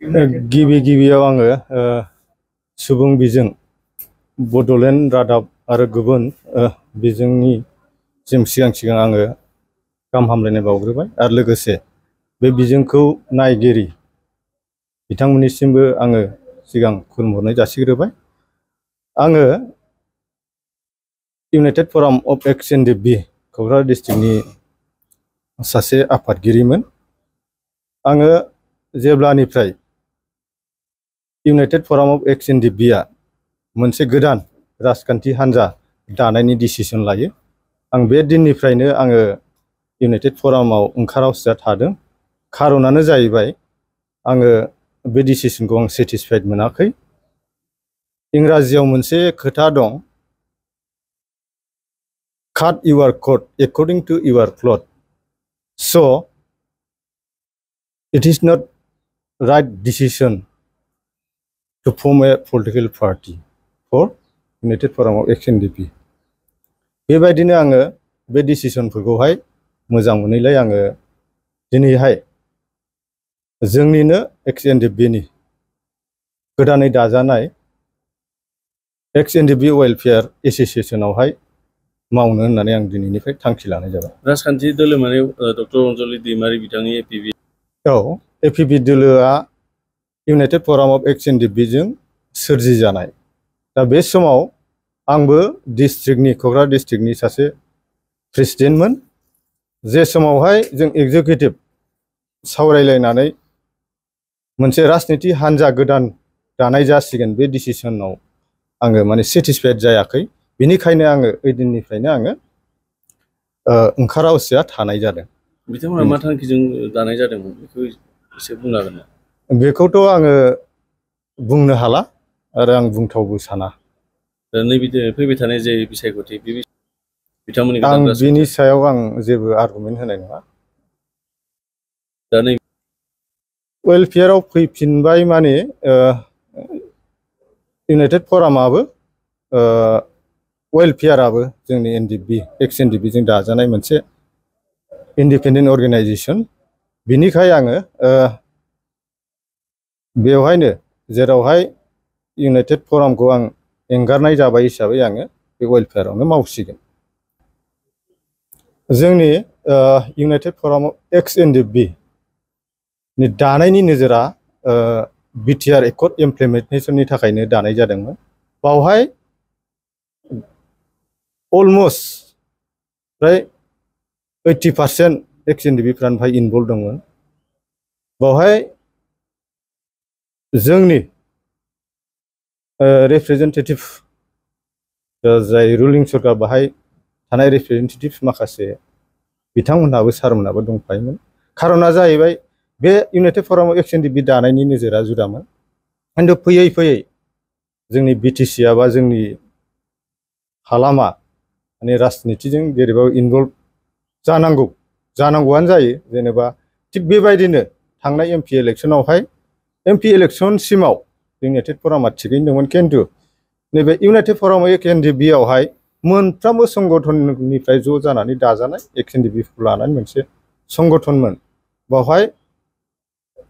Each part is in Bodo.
गिबियाव आङो सुबुं बिजों बड'लेण्ड रादाब आरो गुबुन बिजोंनि सिगां आङो गाहाम हामलायनाय बावग्रोबाय आरो लोगोसे बे बिजोंखौ नायगिरि बिथांमोननिसिमबो आङो सिगां खुलुमहरनाय जासिग्रोबाय। आङो united forum of X N D B Kokrajhar डिस्ट्रिक्टनि सासे आफादगिरिमोन। आङो जेब्लानिफ्राय united forum of X N D B आ मोनसे गोदान राजखान्थि हान्जा दानायनि डिसिसन लायो, आं बे दिननिफ्रायनो आङो इउनाइटेड फरामाव ओंखारावसिया थादों। खारनानो जाहैबाय आङो बे डिसिसनखौ आं सेटिसफाइड मोनाखै। इंराजियाव मोनसे खोथा दं, cut your coat according to your cloth. So' it is not right decision to form a political party for united forum of X N D B. बेबायदिनो आङो बे डिसिसनफोरखौहाय मोजां मोनैलाय आङो दिनैहाय जोंनिनो एक्स एन डि बि नि गोदानै दाजानाय एक्स एन डि बि वेलफेयार एस'सिएशनावहाय मावनो होननानै आं दिनैनिफ्राय थांखि लानाय जाबाय। राजखान्थि दोलो माने डक्टर अनजलि दैमारि बिथांनि एपिबि। औ, एपिबि दोलोआ united forum of X N D B जों सोरजि जानाय। दा बे समाव आंबो डिस्ट्रिक्टनि क'क्राझार डिस्ट्रिक्टनि सासे प्रेसिडेन्टमोन। जे समावहाय जों एग्जिकिउटिभ सावरायलायनानै मोनसे राजनिति हान्जा गोदान दानाय जासिगोन, बे डिसिसनाव आङो माने सेटिसफाइड जायाखै। बेनिखायनो आङो ओइ दिननिफ्रायनो आङो ओंखारावसिया थानाय जादों। बिथांमोना मा थांखिजों दानाय जादोंमोन बेखौ एसे बुंनो हागोन ना? बेखौथ' आङो बुंनो हाला आरो आं बुंथावबो साना। नैबे फैबाय थानाय जे बिसायख'थि बे बिथांमोननि आं बिनि सायाव आं जेबो आर्गुमेन्ट होनाय नङा। दा नै वेलफेयाराव फैफिनबाय माने इउनाइटेड फरामाबो वेलफेयाराबो जोंनि एक्स एन डि बि जों दाजानाय मोनसे इन्डिपेन्डेन्ट अर्गेनाइजेसन। बिनिखाय आङो बेवहायनो जेरावहाय इउनाइटेड फरामखौ आं एंगारनाय जाबाय हिसाबै आङो बे वेलफेयारावनो मावसिगोन। जोंनि united forum of X N D B नि दानायनि नोजोरा बिटिआर एकर्ड इमप्लिमेन्टेसननि थाखायनो दानाय जादोंमोन। बावहाय अलमस्ट फ्राय 80% एक्स एन डि बि फ्रानो बाहाय इनभल्भ दंमोन। बावहाय जोंनि रिप्रेजेन्टेटिभ जाय रुलिं सरकार बाहाय थानाय रिप्रेजेन्टेटिभ माखासे बिथांमोनहाबो सारमोनहाबो दंफायोमोन। खारना जाहैबाय बे united forum of X N D B दानायनि नोजोरा जुदामोन। खिन्थु फैयै फैयै जोंनि बिटिसिआ बा जोंनि हालामा माने राजनितिजों जेरैबाबो इनभल्भ जानांगौआनो जायो जेनेबा। थिग बेबायदिनो थांनाय एमपि इलेक्सनावहाय एमपि इलेक्सनसिमाव इउनाइटेड फरामा थिगैनो दंमोन, खिन्थु नैबे united forum of X N D B आवहाय मोनफ्रोमबो संगठननिफ्राय ज' जानानै दाजानाय एक्स एन डि बि खौ लानानै मोनसे संगठनमोन। बावहाय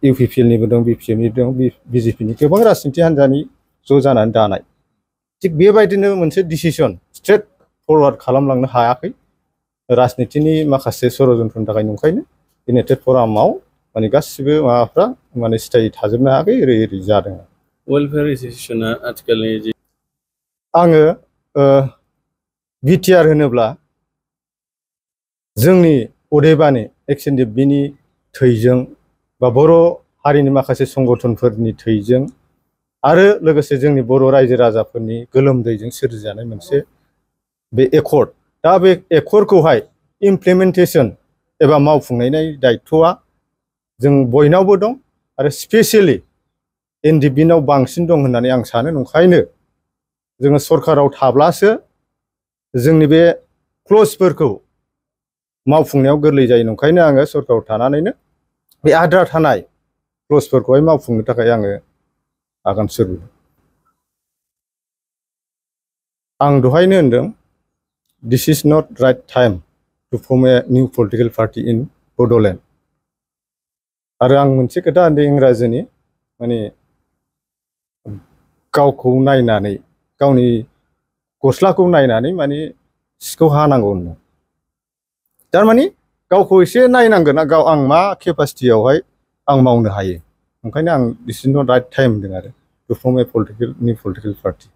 इउ पि पि एलनिबो दं, बि पि एफनिबो दं, बिजेपिनि गोबां राजनिति हान्जानि ज' जानानै दानाय। थिग बेबायदिनो मोनसे डिसिसन स्ट्रेट फरवार्ड खालामलांनो हायाखै राजनितिनि माखासे षड़यन्त्रनि थाखाय। नंखायनो इउनाइटेड फरामाव माने गासिबो माबाफ्रा माने सिथायै थाजोबनो हायाखै, ओरै जादों। वेलफेयार एस'सिएशना आथिखालनि जे आङो बिटिआर होनोब्ला जोंनि अदेबानि एक्स एन डि बि नि थैजों बा बर' हारिनि माखासे संगठनफोरनि थैजों आरो लोगोसे जोंनि बर' रायजो राजाफोरनि गोलोमदैजों सोरजिजानाय मोनसे बे एकर्ड। दा बे एकर्डखौहाय इमप्लिमेन्टेसन एबा मावफुंनायनि दायथ'आ जों बयनावबो दं आरो स्पेसियेलि एन डि बि नाव बांसिन दं होननानै आं सानो। नंखायनो जोङो सरकाराव थाब्लासो जोंनि बे क्लजफोरखौ मावफुंनायाव गोरलै जायो। नंखायनो आङो सरकाराव थानानैनो बे आद्रा थानाय क्लजफोरखौहाय मावफुंनो थाखाय आङो आगान सुरदों। आं दहायनो होनदों, this is not right time to form a new political party in Bodoland. आरो आं मोनसे खोथा होनदों इंराजिनि, माने गावखौ नायनानै गावनि गस्लाखौ नायनानै माने सिखौ हानांगौ होनो थारमाने गावखौ एसे नायनांगोन गाव आं मा केपासिटियावहाय आं मावनो हायो ओंखायनो आं दिस इज नट राइट टाइम होनदों आरो टु फर्म ए पलिटिकेल पार्टि